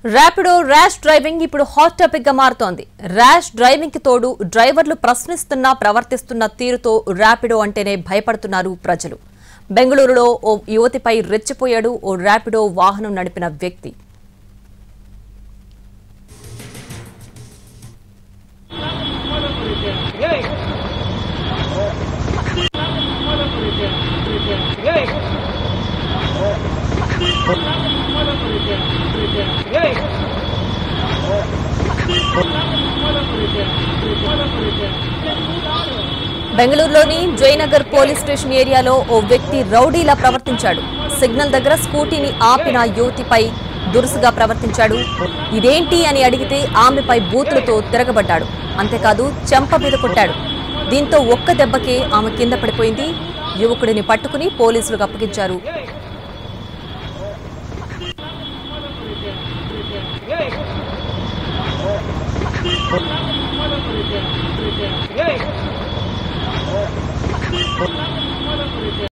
Rapido rash driving ఇప్పుడు hot topic గా మారుతోంది. ర్యాష్ డ్రైవింగ్ కి తోడు డ్రైవర్లు ప్రవర్తిస్తున్న తీరుతో ర్యాపిడో అంటేనే భయపడుతున్నారు ప్రజలు. బెంగళూరులో ఓ యువతిపై రెచ్చిపోయాడు ఓ ర్యాపిడో వాహనం నడిపిన వ్యక్తి. బెంగళూరులోని జయనగర్ పోలీస్ స్టేషన్ ఏరియాలో ఓ వ్యక్తి రౌడీలా ప్రవర్తించాడు. సిగ్నల్ దగ్గర స్కూటీని ఆపిన యువతిపై దురుసుగా ప్రవర్తించాడు. ఇదేంటి అని అడిగితే ఆమెపై బూతులతో తిరగబడ్డాడు. అంతేకాదు చెంప మీద కొట్టాడు. దీంతో ఒక్క దెబ్బకే ఆమె కింద పడిపోయింది. యువకుడిని పట్టుకుని పోలీసులకు అప్పగించారు